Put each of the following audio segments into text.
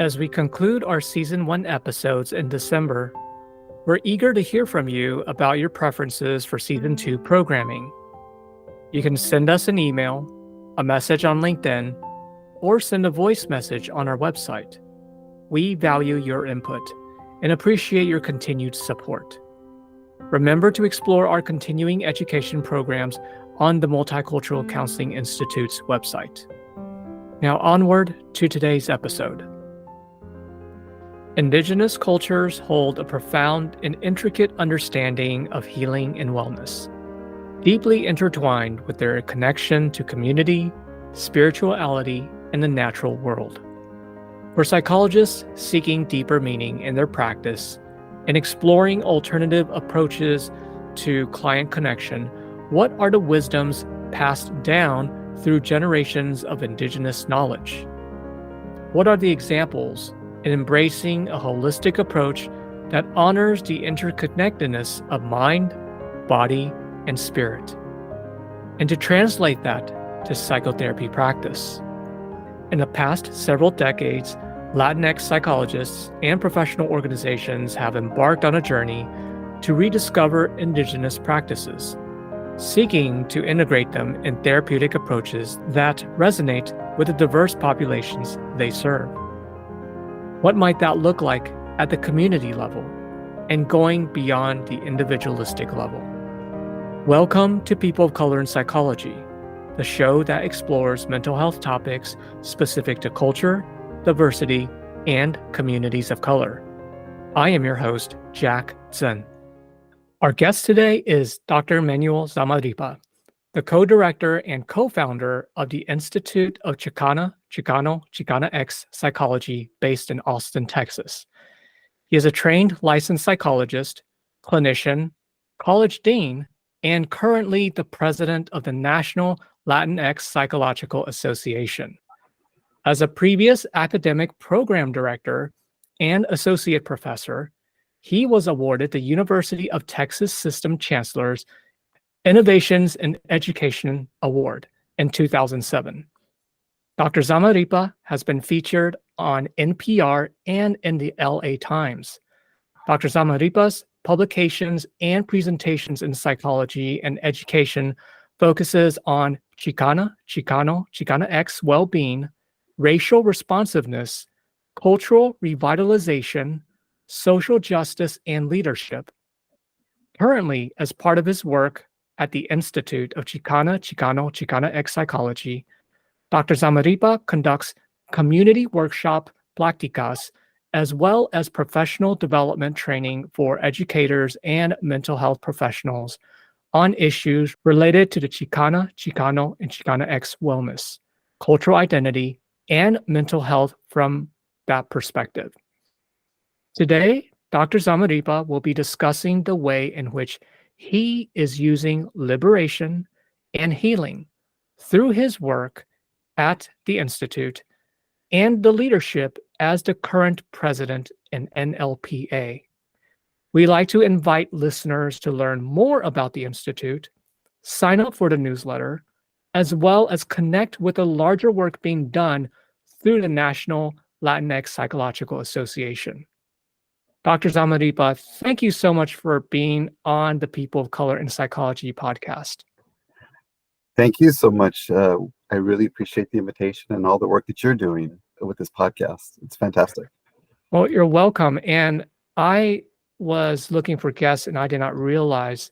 As we conclude our Season 1 episodes in December, we're eager to hear from you about your preferences for Season 2 programming. You can send us an email, a message on LinkedIn, or send a voice message on our website. We value your input and appreciate your continued support. Remember to explore our continuing education programs on the Multicultural Counseling Institute's website. Now onward to today's episode. Indigenous cultures hold a profound and intricate understanding of healing and wellness, deeply intertwined with their connection to community, spirituality, and the natural world. For psychologists seeking deeper meaning in their practice and exploring alternative approaches to client connection, what are the wisdoms passed down through generations of Indigenous knowledge? What are the examples in embracing a holistic approach that honors the interconnectedness of mind, body, and spirit, and to translate that to psychotherapy practice? In the past several decades, Latinx psychologists and professional organizations have embarked on a journey to rediscover Indigenous practices, seeking to integrate them in therapeutic approaches that resonate with the diverse populations they serve. What might that look like at the community level and going beyond the individualistic level? Welcome to People of Color in Psychology, the show that explores mental health topics specific to culture, diversity, and communities of color. I am your host, Jack Zhen. Our guest today is Dr. Manuel Zamarripa, the co-director and co-founder of the Institute of Chicana-X Psychology based in Austin, Texas. He is a trained licensed psychologist, clinician, college dean, and currently the president of the National Latinx Psychological Association. As a previous academic program director and associate professor, he was awarded the University of Texas System Chancellor's Innovations in Education Award in 2007. Dr. Zamarripa has been featured on NPR and in the LA Times. Dr. Zamarripa's publications and presentations in psychology and education focuses on Chicana, Chicano, Chicana-X well-being, racial responsiveness, cultural revitalization, social justice, and leadership. Currently, as part of his work at the Institute of Chicana-X Psychology, Dr. Zamarripa conducts community workshop practicas as well as professional development training for educators and mental health professionals on issues related to the Chicana, Chicano, and Chicana-X wellness, cultural identity, and mental health from that perspective. Today, Dr. Zamarripa will be discussing the way in which he is using liberation and healing through his work at the Institute and the leadership as the current president in NLPA. We like to invite listeners to learn more about the Institute, sign up for the newsletter, as well as connect with the larger work being done through the National Latinx Psychological Association. Dr. Zamarripa, thank you so much for being on the People of Color in Psychology podcast. Thank you so much. I really appreciate the invitation and all the work that you're doing with this podcast. It's fantastic. Well, you're welcome. And I was looking for guests and I did not realize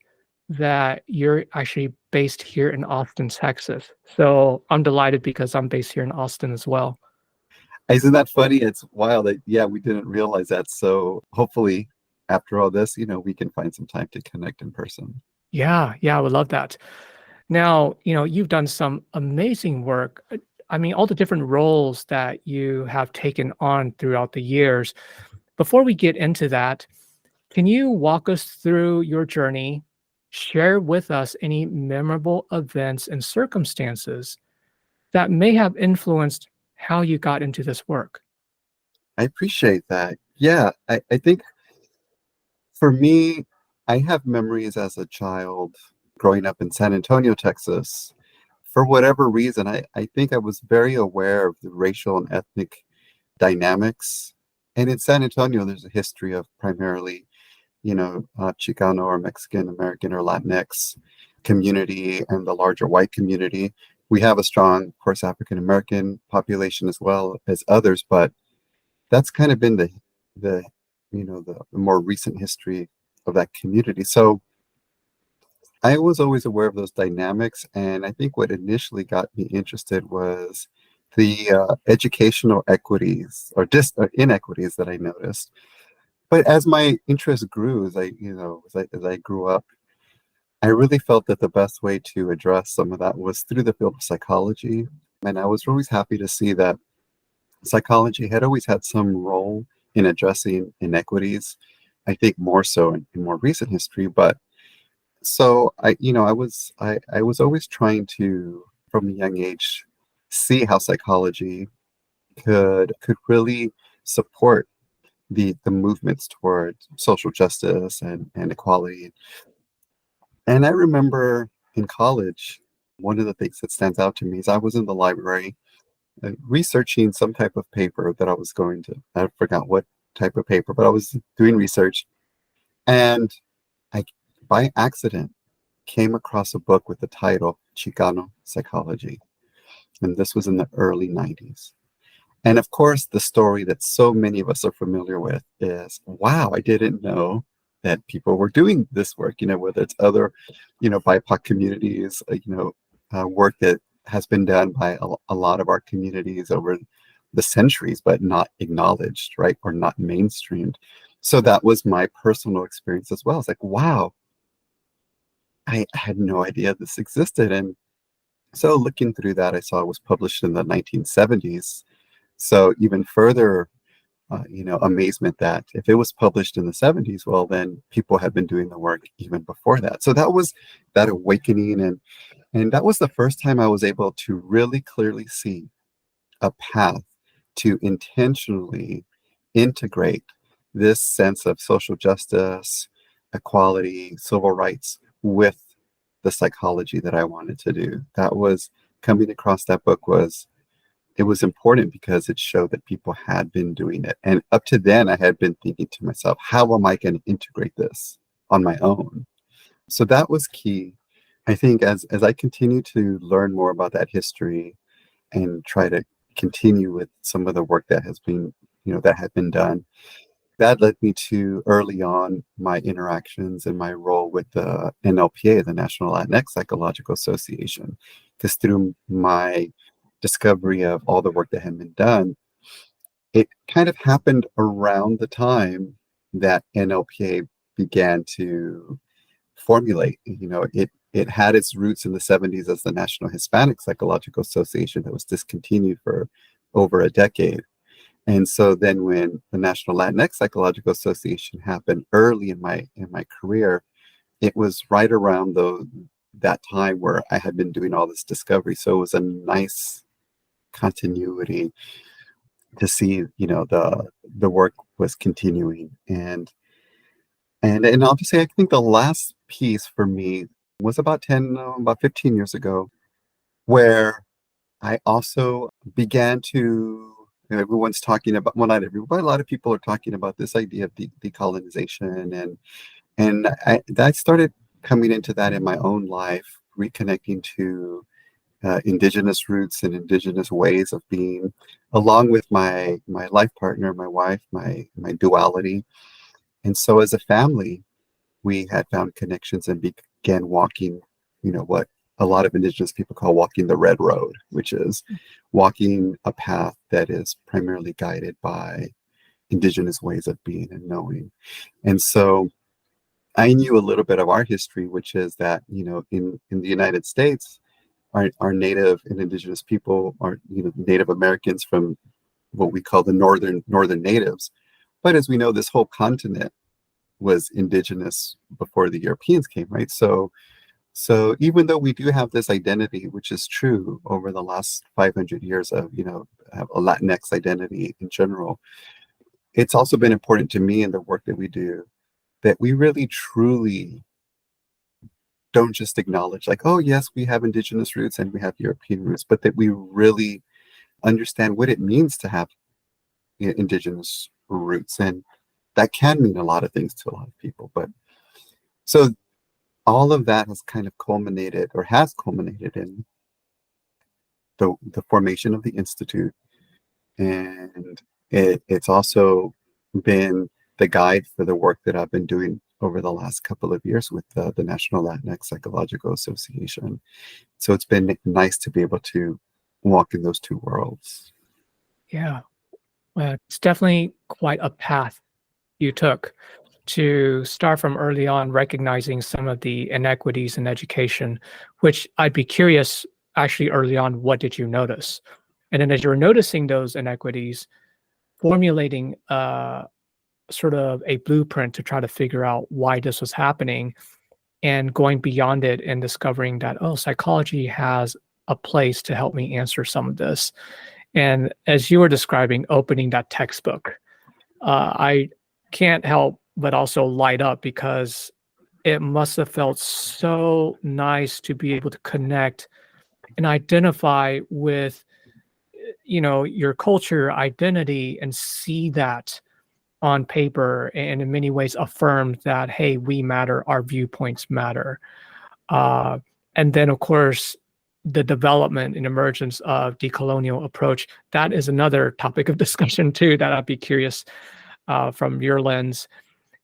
that you're actually based here in Austin, Texas. So I'm delighted because I'm based here in Austin as well. Isn't that funny? It's wild that, we didn't realize that. So hopefully after all this, we can find some time to connect in person. Yeah, I would love that. Now, you've done some amazing work. I mean, all the different roles that you have taken on throughout the years. Before we get into that, can you walk us through your journey, share with us any memorable events and circumstances that may have influenced how you got into this work? I appreciate that. Yeah, I think for me, I have memories as a child growing up in San Antonio, Texas. For whatever reason, I think I was very aware of the racial and ethnic dynamics. And in San Antonio, there's a history of primarily, Chicano or Mexican American or Latinx community and the larger white community. We have a strong, of course, African American population as well as others, but that's kind of been the the more recent history of that community. So I was always aware of those dynamics, and I think what initially got me interested was the educational equities or inequities that I noticed. But as my interest grew, as I grew up, I really felt that the best way to address some of that was through the field of psychology. And I was always happy to see that psychology had always had some role in addressing inequities. I think more so in more recent history, but so I was always trying to, from a young age, see how psychology could really support the movements toward social justice and equality. And I remember in college, one of the things that stands out to me is I was in the library researching some type of paper that I forgot what type of paper, but I was doing research. And I, by accident, came across a book with the title Chicano Psychology. And this was in the early 90s. And of course, the story that so many of us are familiar with is, wow, I didn't know that people were doing this work, whether it's other, BIPOC communities, work that has been done by a lot of our communities over the centuries, but not acknowledged, right? Or not mainstreamed. So that was my personal experience as well. It's like, wow, I had no idea this existed. And so looking through that, I saw it was published in the 1970s. So even further, amazement that if it was published in the 70s, well, then people had been doing the work even before that. So that was that awakening. And that was the first time I was able to really clearly see a path to intentionally integrate this sense of social justice, equality, civil rights with the psychology that I wanted to do. That was coming across that book it was important because it showed that people had been doing it. And up to then I had been thinking to myself, how am I going to integrate this on my own? So that was key. I think as I continue to learn more about that history and try to continue with some of the work that has been, that had been done, that led me to early on my interactions and my role with the NLPA, the National Latinx Psychological Association, because through my discovery of all the work that had been done, it kind of happened around the time that NLPA began to formulate. It had its roots in the 70s as the National Hispanic Psychological Association that was discontinued for over a decade. And so then when the National Latinx Psychological Association happened early in my career, it was right around that time where I had been doing all this discovery. So it was a nice continuity to see, the work was continuing. And I'll just say, I think the last piece for me was about 15 years ago, where I also began to, everyone's talking about, well, not everyone, but a lot of people are talking about this idea of decolonization. And I started coming into that in my own life, reconnecting to Indigenous roots and Indigenous ways of being, along with my life partner, my wife, my duality. And so as a family, we had found connections and began walking, what a lot of Indigenous people call walking the red road, which is walking a path that is primarily guided by Indigenous ways of being and knowing. And so I knew a little bit of our history, which is that, in the United States, our Native and Indigenous people are, Native Americans from what we call the northern natives. But as we know, this whole continent was indigenous before the Europeans came, right? So even though we do have this identity, which is true over the last 500 years of, have a Latinx identity in general, it's also been important to me in the work that we do that we really truly don't just acknowledge like, oh, yes, we have Indigenous roots and we have European roots, but that we really understand what it means to have indigenous roots, and that can mean a lot of things to a lot of people. But so all of that has kind of culminated, or has culminated, in the formation of the institute, and it's also been the guide for the work that I've been doing over the last couple of years with the National Latinx Psychological Association. So it's been nice to be able to walk in those two worlds. Yeah. Well, it's definitely quite a path you took to start from early on recognizing some of the inequities in education, which I'd be curious, actually early on, what did you notice? And then as you were noticing those inequities, formulating sort of a blueprint to try to figure out why this was happening, and going beyond it and discovering that, oh, psychology has a place to help me answer some of this. And as you were describing, opening that textbook, I can't help but also light up, because it must have felt so nice to be able to connect and identify with, your culture, identity, and see that on paper, and in many ways affirm that, hey, we matter, our viewpoints matter. Uh, and then, of course, the development and emergence of decolonial approach, that is another topic of discussion too, that I'd be curious from your lens.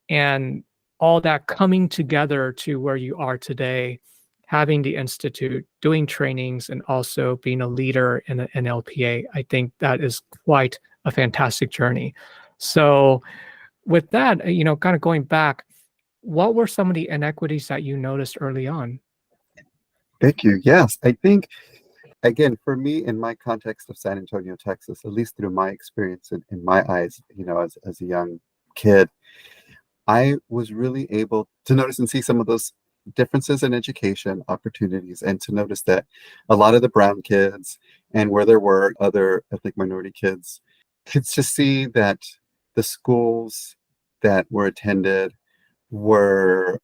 And all that coming together to where you are today, having the institute, doing trainings, and also being a leader in an NLPA, I think that is quite a fantastic journey. So with that, kind of going back, what were some of the inequities that you noticed early on? Thank you. Yes, I think, again, for me, in my context of San Antonio, Texas, at least through my experience in my eyes, as a young kid, I was really able to notice and see some of those differences in education opportunities, and to notice that a lot of the brown kids, and where there were other ethnic minority kids, could just see that the schools that were attended were,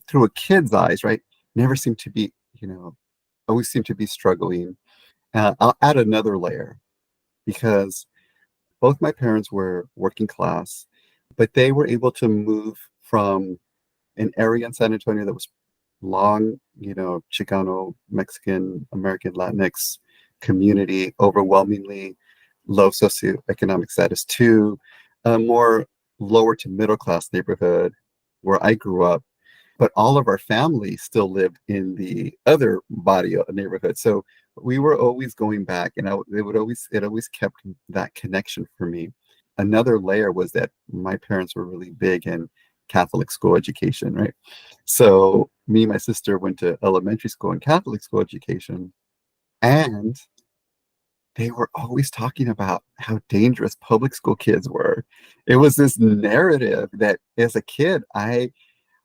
through a kid's eyes, right, never seemed to be, always seemed to be struggling. I'll add another layer, because both my parents were working class, but they were able to move from an area in San Antonio that was long, Chicano, Mexican, American, Latinx community, overwhelmingly low socioeconomic status, to a more lower to middle class neighborhood where I grew up. But all of our family still lived in the other barrio neighborhood. So we were always going back, and it always kept that connection for me. Another layer was that my parents were really big in Catholic school education, right? So me and my sister went to elementary school and Catholic school education, and they were always talking about how dangerous public school kids were. It was this narrative that, as a kid, I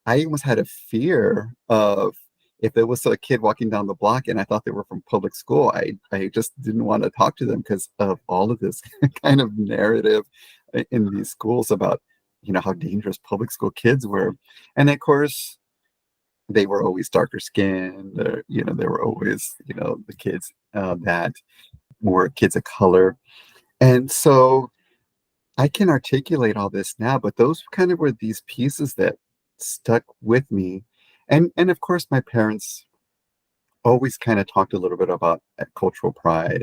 almost had a fear of, if there was a kid walking down the block and I thought they were from public school, I just didn't want to talk to them, because of all of this kind of narrative in these schools about, how dangerous public school kids were. And of course, they were always darker skinned, or, they were always, the kids that were kids of color. And so I can articulate all this now, but those kind of were these pieces that stuck with me. And of course, my parents always kind of talked a little bit about cultural pride,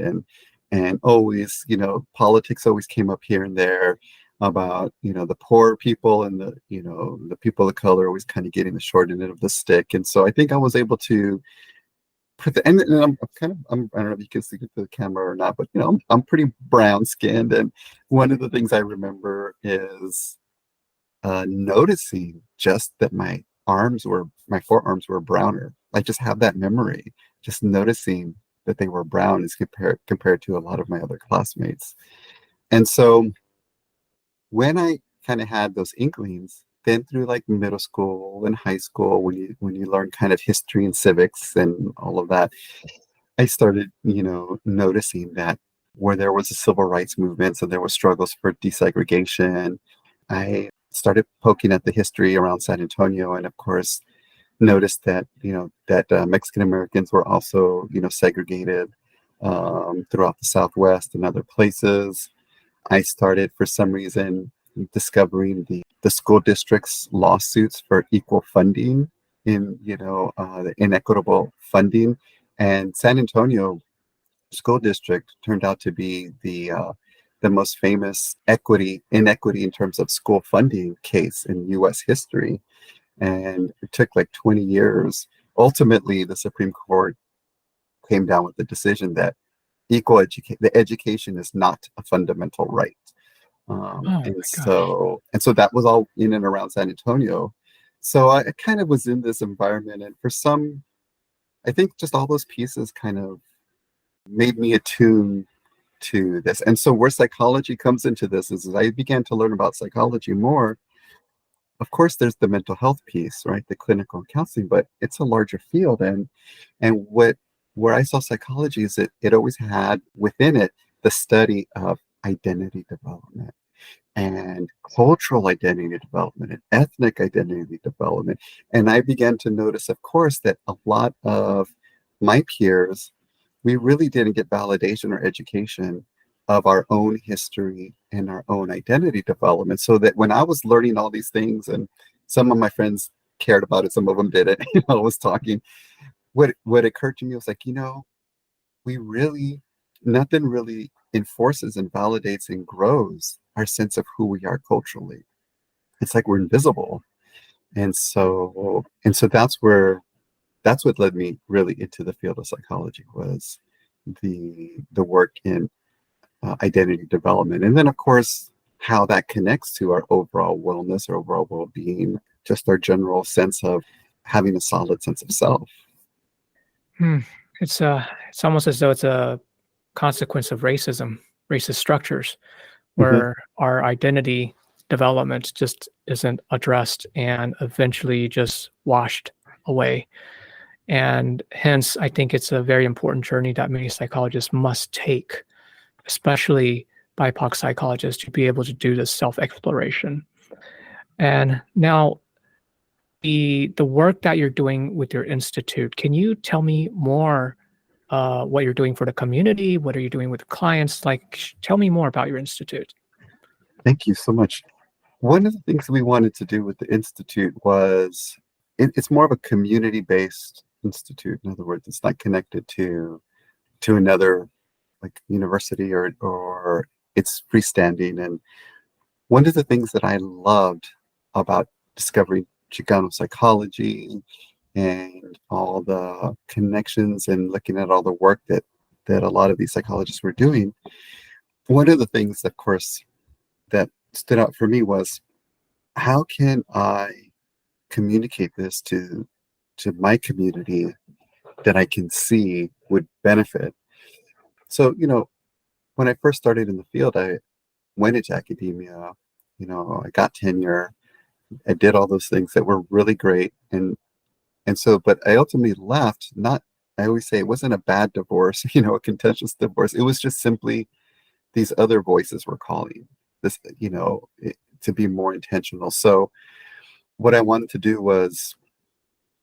and always, politics always came up here and there about, the poor people, and the people of color always kind of getting the short end of the stick. And so I think I was able to put and I'm I don't know if you can see it to the camera or not, but I'm pretty brown skinned, and one of the things I remember is noticing just that my forearms were browner. I just have that memory, just noticing that they were brown as compared to a lot of my other classmates. And so when I kind of had those inklings, then through like middle school and high school, when you learn kind of history and civics and all of that, I started, noticing that where there was a civil rights movement, so there were struggles for desegregation, I started poking at the history around San Antonio, and of course noticed that Mexican Americans were also segregated throughout the Southwest and other places. I started, for some reason, discovering the school district's lawsuits for equal funding in, the inequitable funding. And San Antonio School District turned out to be the most famous inequity in terms of school funding case in U.S. history. And it took like 20 years. Ultimately, the Supreme Court came down with the decision that the education is not a fundamental right. Oh my And gosh. so that was all in and around San Antonio. So I kind of was in this environment, and I think just all those pieces kind of made me attuned to this. And so where psychology comes into this is, as I began to learn about psychology more, of course, there's the mental health piece, right? The clinical counseling, but it's a larger field. And where I saw psychology is it always had within it the study of identity development and cultural identity development and ethnic identity development. And I began to notice, of course, that a lot of my peers, we really didn't get validation or education of our own history and our own identity development. So that when I was learning all these things, and some of my friends cared about it, some of them didn't, I was talking, what occurred to me was like, we really, nothing really enforces and validates and grows our sense of who we are culturally. It's like we're invisible. And so that's what led me really into the field of psychology, was the work in identity development. And then, of course, how that connects to our overall wellness, our overall well-being, just our general sense of having a solid sense of self. Hmm. It's almost as though it's a consequence of racism, racist structures, Mhm. where our identity development just isn't addressed and eventually just washed away. And hence, I think it's a very important journey that many psychologists must take, especially BIPOC psychologists, to be able to do this self exploration. And now, the work that you're doing with your institute, can you tell me more what you're doing for the community? What are you doing with clients? Like, tell me more about your institute. Thank you so much. One of the things we wanted to do with the institute was it's more of a community-based institute. In other words, it's not connected to another like university, or it's freestanding. And one of the things that I loved about discovering Chicano psychology and all the connections and looking at all the work that a lot of these psychologists were doing, one of the things, of course, that stood out for me was, how can I communicate this to my community that I can see would benefit? So, when I first started in the field, I went into academia, I got tenure, I did all those things that were really great. And so, but I ultimately left, not, I always say it wasn't a bad divorce, a contentious divorce. It was just simply these other voices were calling this, to be more intentional. So what I wanted to do was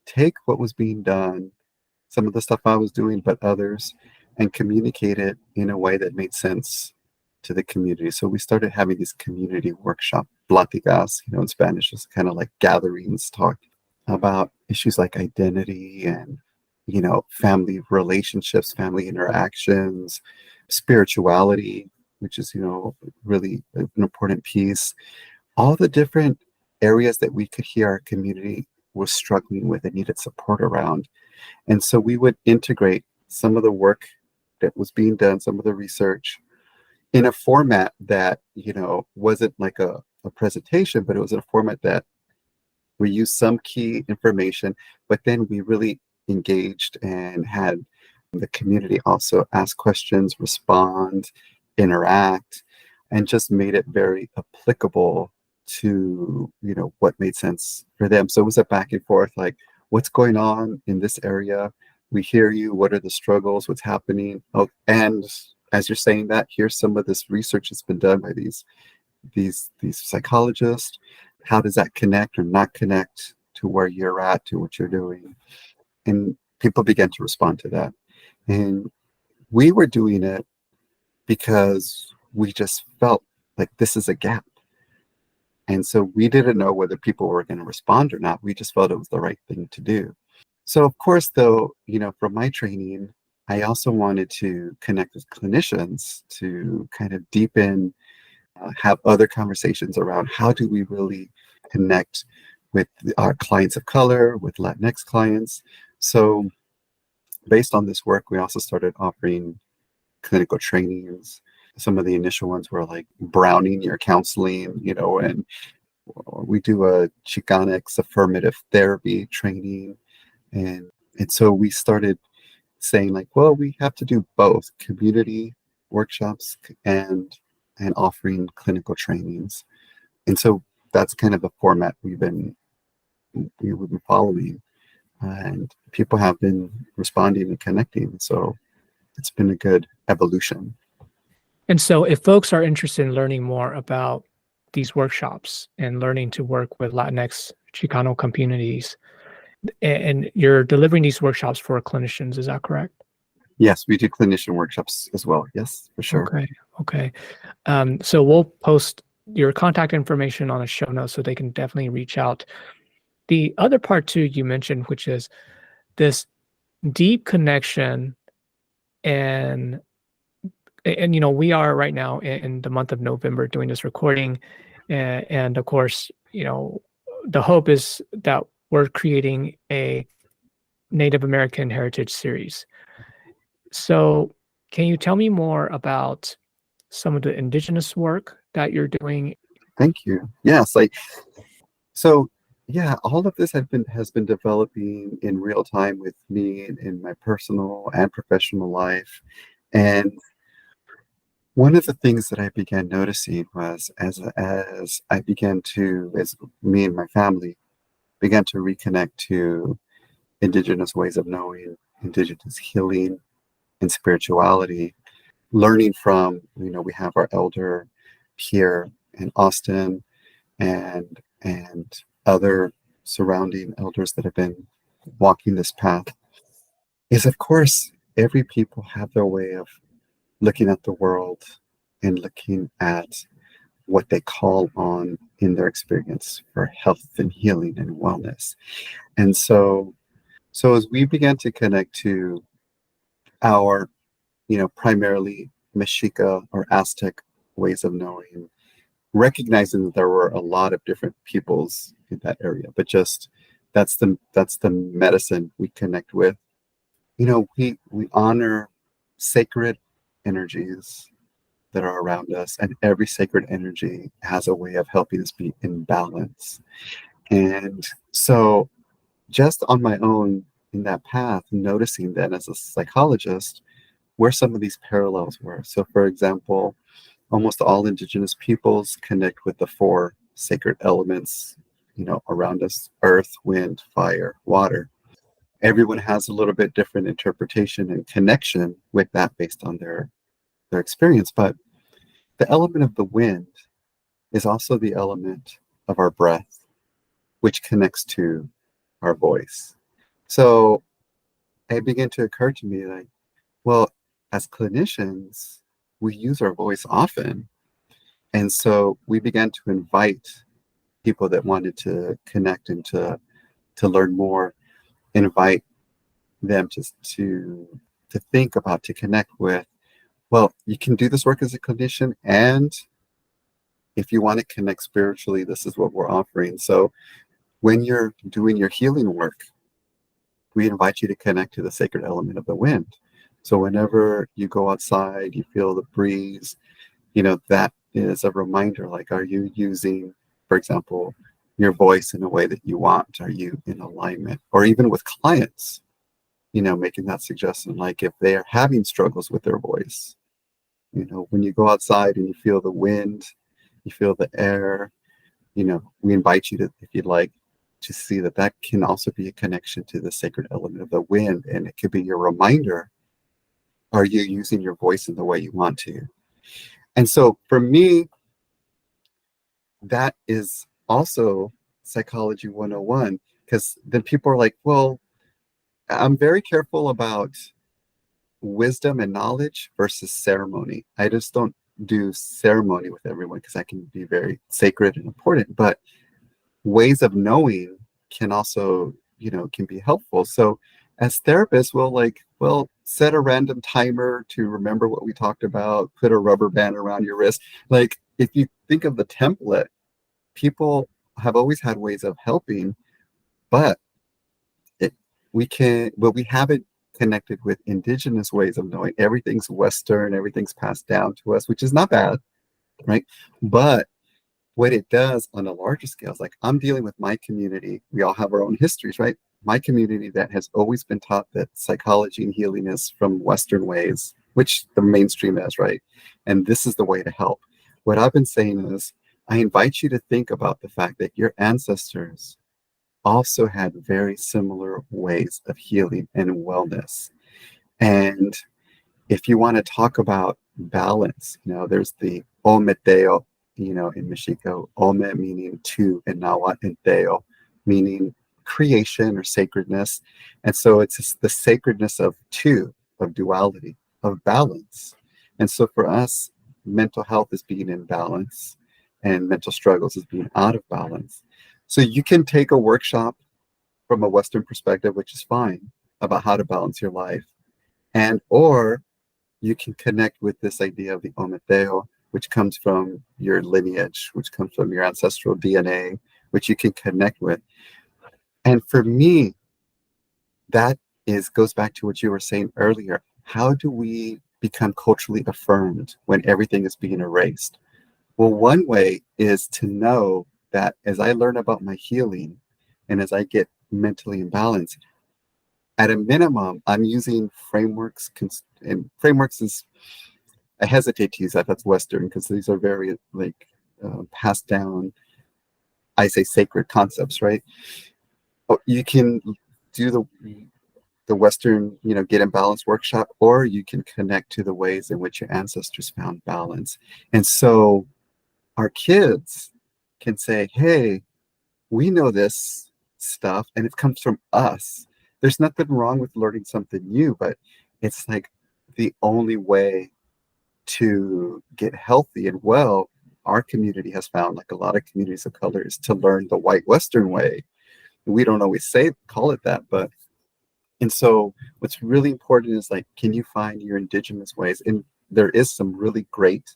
take what was being done, some of the stuff I was doing, but others, and communicate it in a way that made sense to the community. So we started having these community workshop pláticas, in Spanish, just kind of like gatherings, talk about issues like identity and, family relationships, family interactions, spirituality, which is, really an important piece. All the different areas that we could hear our community was struggling with and needed support around. And so we would integrate some of the work that was being done, some of the research, in a format that, wasn't like a presentation, but it was in a format that we used some key information, but then we really engaged and had the community also ask questions, respond, interact, and just made it very applicable to, what made sense for them. So it was a back and forth, like, what's going on in this area? We hear you. What are the struggles? What's happening? Oh, and as you're saying that, here's some of this research that's been done by these psychologists. How does that connect or not connect to where you're at, to what you're doing? And people began to respond to that. And we were doing it because we just felt Like, this is a gap. And so we didn't know whether people were going to respond or not. We just felt it was the right thing to do. So of course, though, from my training, I also wanted to connect with clinicians to kind of deepen, have other conversations around how do we really connect with our clients of color, with Latinx clients. So based on this work, we also started offering clinical trainings. Some of the initial ones were like browning your counseling, and we do a Chicanx affirmative therapy training. And so we started saying like, well, we have to do both community workshops and offering clinical trainings. And so that's kind of the format we've been following, and people have been responding and connecting. So it's been a good evolution. And so if folks are interested in learning more about these workshops and learning to work with Latinx Chicano communities, and you're delivering these workshops for clinicians, is that correct? Yes, we do clinician workshops as well. Yes, for sure. Okay. Okay. So we'll post your contact information on a show note so they can definitely reach out. The other part too you mentioned, which is this deep connection, and we are right now in the month of November doing this recording, and of course, the hope is that we're creating a Native American heritage series. So can you tell me more about some of the indigenous work that you're doing? Thank you. Yes, so yeah, all of this has been developing in real time with me in my personal and professional life. And one of the things that I began noticing was as me and my family began to reconnect to indigenous ways of knowing, indigenous healing and spirituality, learning from, we have our elder here in Austin and other surrounding elders that have been walking this path, is of course every people have their way of looking at the world and looking at what they call on in their experience for health and healing and wellness. And so as we began to connect to our, primarily Mexica or Aztec ways of knowing, recognizing that there were a lot of different peoples in that area, but just that's the medicine we connect with. We honor sacred energies that are around us, and every sacred energy has a way of helping us be in balance. And so just on my own in that path, noticing then as a psychologist where some of these parallels were. So for example, almost all indigenous peoples connect with the four sacred elements, around us: earth, wind, fire, water. Everyone has a little bit different interpretation and connection with that based on their experience. But the element of the wind is also the element of our breath, which connects to our voice. So it began to occur to me like, well, as clinicians, we use our voice often. And so we began to invite people that wanted to connect and to learn more, invite them to think about, to connect with, well, you can do this work as a clinician, and if you want to connect spiritually, this is what we're offering. So when you're doing your healing work, we invite you to connect to the sacred element of the wind. So whenever you go outside, you feel the breeze, that is a reminder, like, are you using, for example, your voice in a way that you want? Are you in alignment? Or even with clients, making that suggestion, like if they are having struggles with their voice, when you go outside and you feel the wind, you feel the air, we invite you to, if you'd like, to see that can also be a connection to the sacred element of the wind. And it could be your reminder, are you using your voice in the way you want to? And so for me, that is also psychology 101, because then people are like, well, I'm very careful about wisdom and knowledge versus ceremony. I just don't do ceremony with everyone because that can be very sacred and important, but ways of knowing can also, can be helpful. So as therapists, we'll set a random timer to remember what we talked about, put a rubber band around your wrist. Like if you think of the template, people have always had ways of helping, but we haven't connected with indigenous ways of knowing. Everything's Western, everything's passed down to us, which is not bad, right? But what it does on a larger scale is like, I'm dealing with my community. We all have our own histories, right? My community that has always been taught that psychology and healing is from Western ways, which the mainstream is, right? And this is the way to help. What I've been saying is, I invite you to think about the fact that your ancestors also had very similar ways of healing and wellness. And if you want to talk about balance, there's the Ometeo, in Mexico, Ome meaning two, and Nahuatl and Teo meaning creation or sacredness. And so it's just the sacredness of two, of duality, of balance. And so for us, mental health is being in balance and mental struggles is being out of balance. So you can take a workshop from a Western perspective, which is fine, about how to balance your life. Or you can connect with this idea of the Ometeo, which comes from your lineage, which comes from your ancestral DNA, which you can connect with. And for me, that goes back to what you were saying earlier. How do we become culturally affirmed when everything is being erased? Well, one way is to know that as I learn about my healing and as I get mentally in balance, at a minimum, I'm using frameworks, and frameworks is, I hesitate to use that. That's Western because these are very passed down, I say sacred concepts, right? You can do the Western, get in balance workshop, or you can connect to the ways in which your ancestors found balance. And so our kids can say, hey, we know this stuff and it comes from us. There's nothing wrong with learning something new, but it's like the only way to get healthy and well, our community has found, like a lot of communities of color, is to learn the white Western way. We don't always call it that, but and so what's really important is like, can you find your indigenous ways? And there is some really great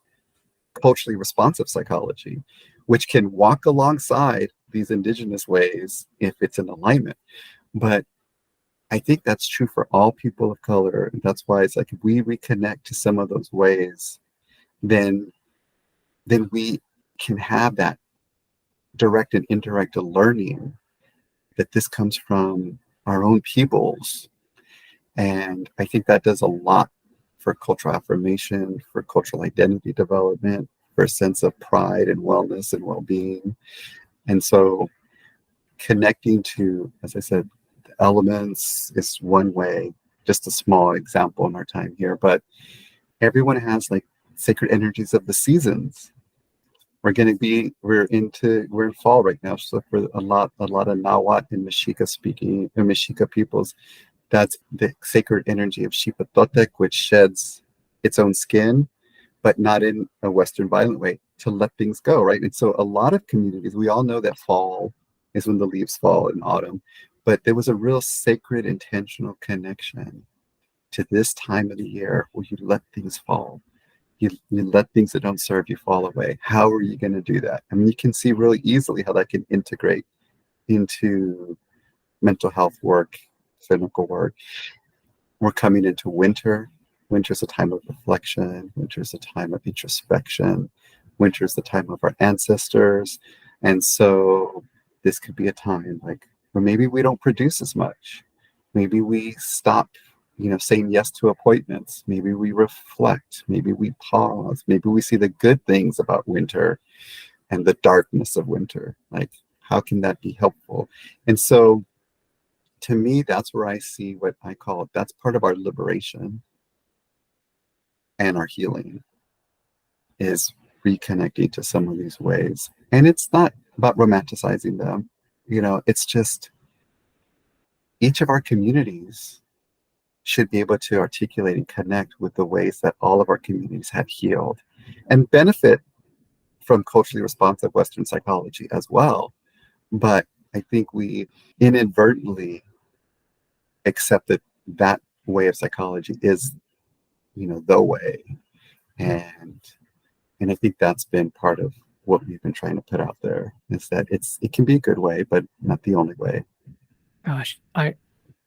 culturally responsive psychology, which can walk alongside these indigenous ways if it's in alignment. But I think that's true for all people of color. And that's why it's like, if we reconnect to some of those ways, then we can have that direct and indirect learning that this comes from our own peoples. And I think that does a lot for cultural affirmation, for cultural identity development, for a sense of pride and wellness and well-being. And so connecting to, as I said, the elements is one way, just a small example in our time here, but everyone has like sacred energies of the seasons. We're in fall right now. So for a lot of Nahuatl and Mexica peoples, that's the sacred energy of Xipototec, which sheds its own skin, but not in a Western violent way, to let things go, right? And so a lot of communities, we all know that fall is when the leaves fall in autumn, but there was a real sacred intentional connection to this time of the year where you let things fall. You let things that don't serve you fall away. How are you going to do that? I mean, you can see really easily how that can integrate into mental health work, clinical work. We're coming into winter. Winter is a time of reflection. Winter is a time of introspection. Winter is the time of our ancestors. And so this could be a time like where maybe we don't produce as much. Maybe we stop saying yes to appointments. Maybe we reflect. Maybe we pause. Maybe we see the good things about winter and the darkness of winter. Like, how can that be helpful? And so, to me, that's where I see what I call, that's part of our liberation and our healing, is reconnecting to some of these ways. And it's not about romanticizing them. It's just each of our communities should be able to articulate and connect with the ways that all of our communities have healed. and benefit from culturally responsive Western psychology as well. But I think we inadvertently accept that that way of psychology is, the way. And I think that's been part of what we've been trying to put out there, is that it can be a good way, but not the only way. Gosh, I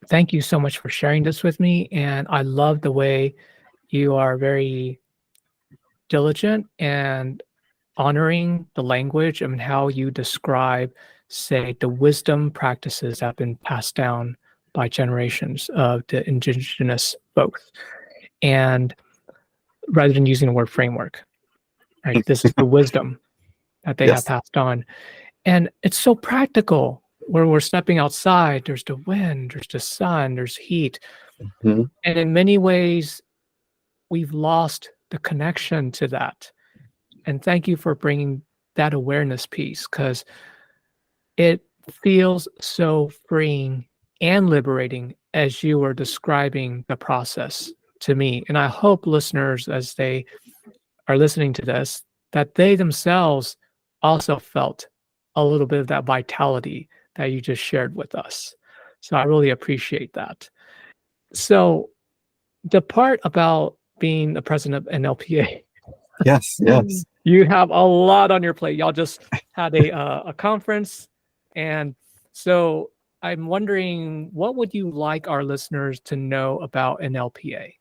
thank you so much for sharing this with me. And I love the way you are very diligent and honoring the language and how you describe, say, the wisdom practices that have been passed down by generations of the indigenous folks. And rather than using the word framework, right? This is the wisdom that they have Yes. passed on. And it's so practical. When we're stepping outside, there's the wind, there's the sun, there's heat. Mhm. And in many ways, we've lost the connection to that. And thank you for bringing that awareness piece, because it feels so freeing and liberating as you were describing the process to me. And I hope listeners, as they are listening to this, that they themselves also felt a little bit of that vitality that you just shared with us. So I really appreciate that. So the part about being the president of NLPA, Yes, yes. you have a lot on your plate. Y'all just had a conference, and so I'm wondering, what would you like our listeners to know about NLPA?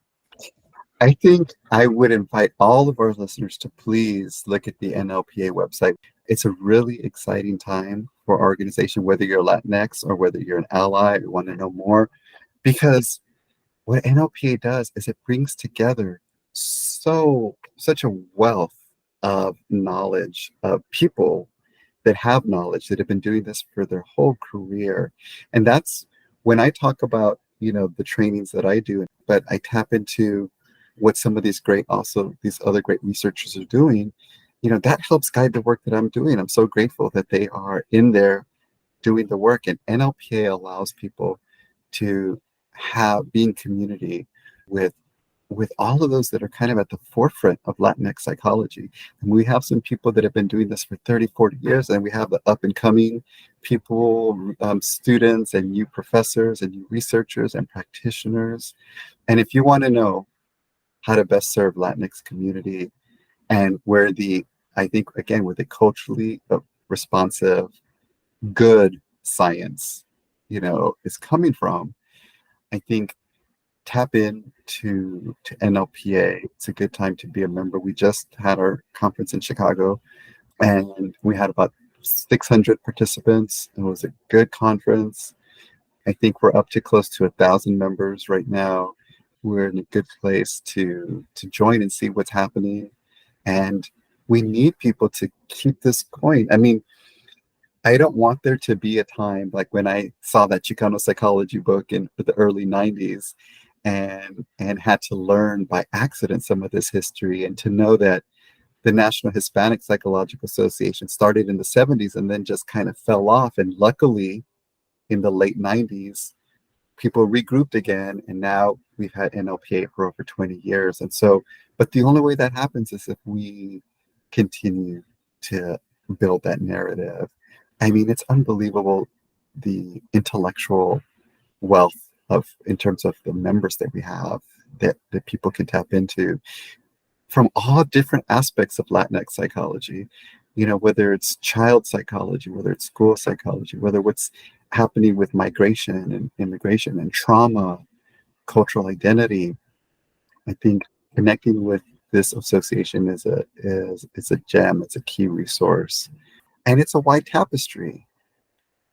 I think I would invite all of our listeners to please look at the NLPA website. It's a really exciting time for our organization, whether you're Latinx or whether you're an ally or want to know more, because what NLPA does is it brings together such a wealth of knowledge of people that have knowledge, that have been doing this for their whole career. And that's when I talk about, the trainings that I do, but I tap into what some of these other great researchers are doing, that helps guide the work that I'm doing. I'm so grateful that they are in there doing the work. And NLPA allows people to be in community with all of those that are kind of at the forefront of Latinx psychology. And we have some people that have been doing this for 30, 40 years, and we have the up and coming people, students and new professors and new researchers and practitioners. And if you want to know how to best serve Latinx community, and I think, again, where the culturally responsive, good science, is coming from, I think tap in to NLPA. It's a good time to be a member. We just had our conference in Chicago, and we had about 600 participants. It was a good conference. I think we're up to close to 1,000 members right now. We're in a good place to join and see what's happening. And we need people to keep this going. I mean, I don't want there to be a time like when I saw that Chicano psychology book in the early 90s and had to learn by accident some of this history, and to know that the National Hispanic Psychological Association started in the 70s and then just kind of fell off. And luckily, in the late 90s, people regrouped again, and now we've had NLPA for over 20 years. And so, but the only way that happens is if we continue to build that narrative. I mean, it's unbelievable, the intellectual wealth in terms of the members that we have, that people can tap into from all different aspects of Latinx psychology, whether it's child psychology, whether it's school psychology, whether what's happening with migration and immigration and trauma, cultural identity. I think connecting with this association is a gem. It's a key resource, and it's a wide tapestry.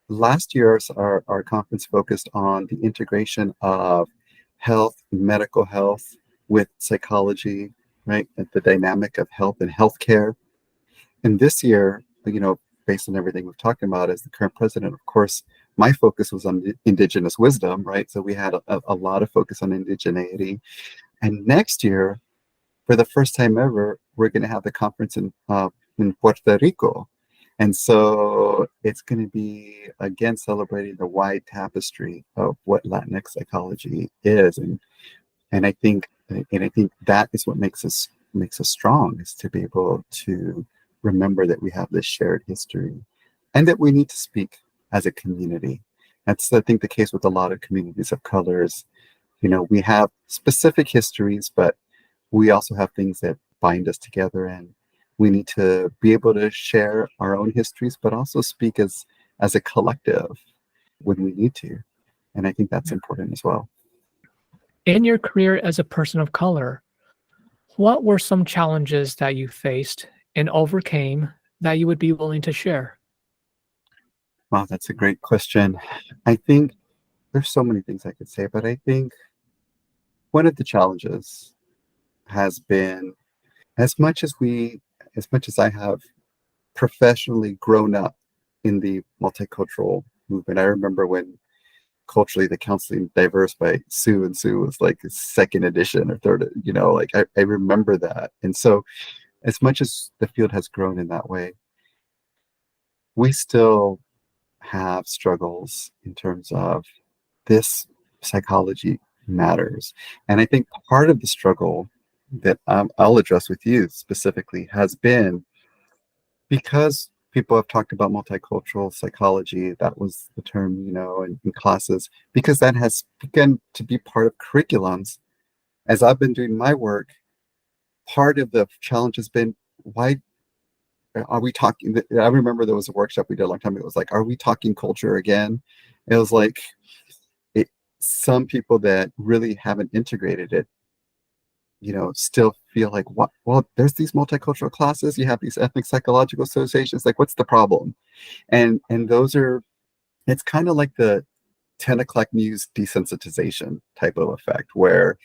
Last year, our conference focused on the integration of health, medical health, with psychology, right? And the dynamic of health and healthcare. And this year, based on everything we've talked about, as the current president, of course, my focus was on Indigenous wisdom, right? So we had a lot of focus on indigeneity. And next year, for the first time ever, we're going to have the conference in Puerto Rico. And so it's going to be, again, celebrating the wide tapestry of what Latinx psychology is. And I think that is what makes us makes us strong, is to be able to remember that we have this shared history and that we need to speak as a community. That's, I think, the case with a lot of communities of colors. We have specific histories, but we also have things that bind us together, and we need to be able to share our own histories, but also speak as a collective when we need to. And I think that's important as well. In your career as a person of color, what were some challenges that you faced and overcame that you would be willing to share? Wow, that's a great question. I think there's so many things I could say, but I think one of the challenges has been, as much as I have professionally grown up in the multicultural movement. I remember when culturally the Counseling Diverse by Sue and Sue was like a second edition or third, like I remember that. And so as much as the field has grown in that way, we still have struggles in terms of this psychology matters. And I think part of the struggle that I'll address with you specifically has been because people have talked about multicultural psychology. That was the term, in classes, because that has begun to be part of curriculums. As I've been doing my work, part of the challenge has been, why are we talking? I remember there was a workshop we did a long time ago. It was like, are we talking culture again? It was like, some people that really haven't integrated it, still feel like, what? Well, there's these multicultural classes. You have these ethnic psychological associations. Like, what's the problem? And those are, it's kind of like the 10 o'clock news desensitization type of effect, where,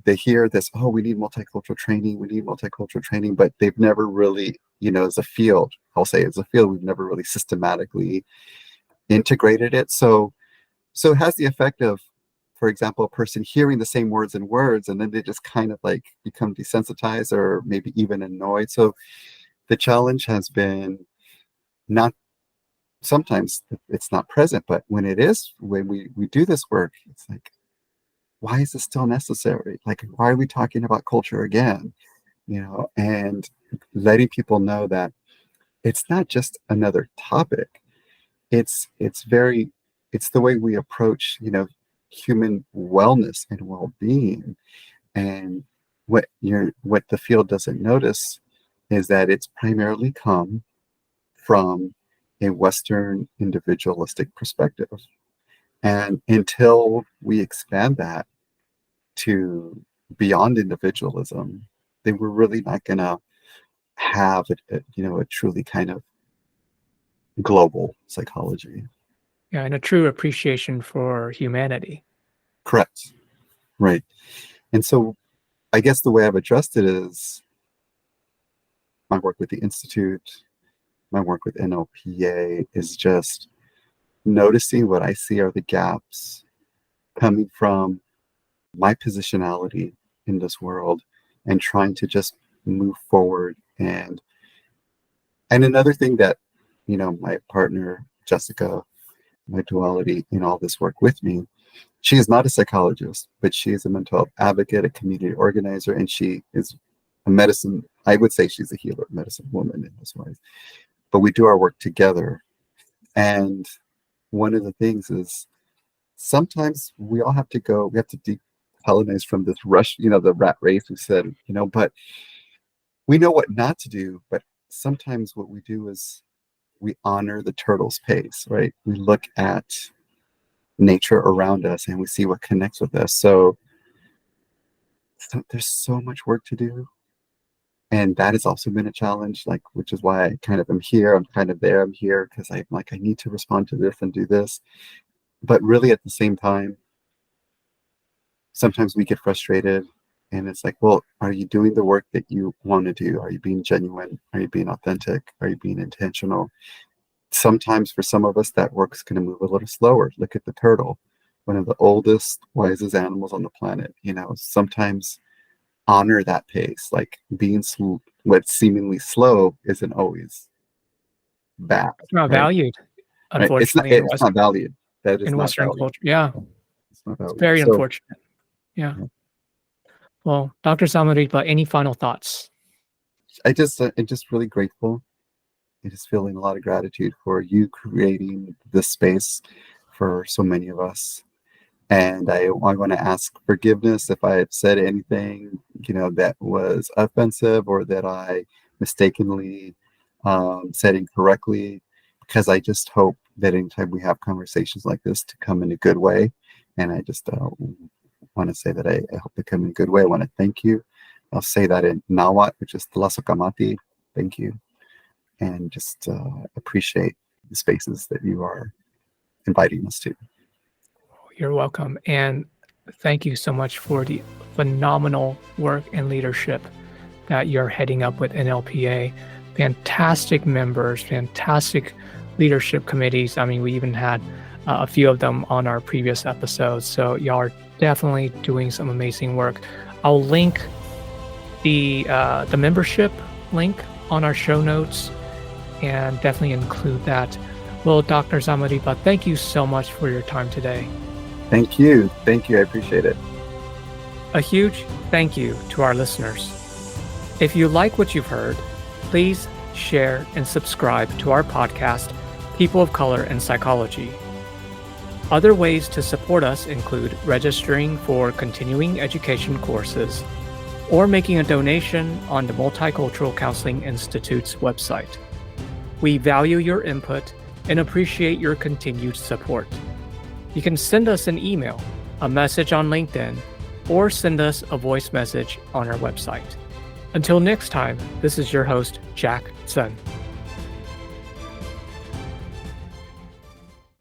they hear this, oh, we need multicultural training, but they've never really, as a field, we've never really systematically integrated it. So it has the effect of, for example, a person hearing the same words and then they just kind of like become desensitized or maybe even annoyed. So the challenge has been, not sometimes it's not present, but when it is, when we do this work, it's like, why is this still necessary? Like, why are we talking about culture again? And letting people know that it's not just another topic. It's the way we approach, human wellness and well-being. And what the field doesn't notice is that it's primarily come from a Western individualistic perspective. And until we expand that to beyond individualism, then we're really not going to have a truly kind of global psychology. Yeah, and a true appreciation for humanity. Correct. Right. And so I guess the way I've addressed it is my work with the Institute, my work with NLPA is just noticing what I see are the gaps coming from my positionality in this world and trying to just move forward. And another thing that, my partner, Jessica, my duality in all this work with me, she is not a psychologist, but she is a mental health advocate, a community organizer, and she is a medicine. I would say she's a healer, medicine woman in this way. But we do our work together. And one of the things is sometimes we all have to we have to decolonize from this rush, the rat race we said, but we know what not to do. But sometimes what we do is we honor the turtle's pace, right? We look at nature around us and we see what connects with us. So there's so much work to do. And that has also been a challenge, like, which is why I kind of am here. I'm kind of there. I'm here because I'm like, I need to respond to this and do this. But really at the same time, sometimes we get frustrated and it's like, well, are you doing the work that you want to do? Are you being genuine? Are you being authentic? Are you being intentional? Sometimes for some of us, that work's going to move a little slower. Look at the turtle, one of the oldest, wisest animals on the planet. Sometimes honor that pace. Like being what's seemingly slow isn't always bad. It's not Right? valued, Right? unfortunately, It's not valued. That is in not Western valued. culture. Yeah, It's not it's valued. very So unfortunate. Yeah. yeah. Well, Dr. Zamarripa, any final thoughts? I'm just really grateful. I'm just feeling a lot of gratitude for you creating this space for so many of us. And I want to ask forgiveness if I have said anything, that was offensive or that I mistakenly said incorrectly, because I just hope that anytime we have conversations like this to come in a good way. And I just want to say that I hope they come in a good way. I want to thank you. I'll say that in Nahuatl, which is Tlasokamati. Thank you. And just appreciate the spaces that you are inviting us to. You're welcome. And thank you so much for the phenomenal work and leadership that you're heading up with NLPA. Fantastic members, fantastic leadership committees. I mean, we even had a few of them on our previous episodes. So y'all are definitely doing some amazing work. I'll link the membership link on our show notes and definitely include that. Well, Dr. Zamarripa, thank you so much for your time today. Thank you. Thank you. I appreciate it. A huge thank you to our listeners. If you like what you've heard, please share and subscribe to our podcast, People of Color and Psychology. Other ways to support us include registering for continuing education courses or making a donation on the Multicultural Counseling Institute's website. We value your input and appreciate your continued support. You can send us an email, a message on LinkedIn, or send us a voice message on our website. Until next time, this is your host, Jack Sun.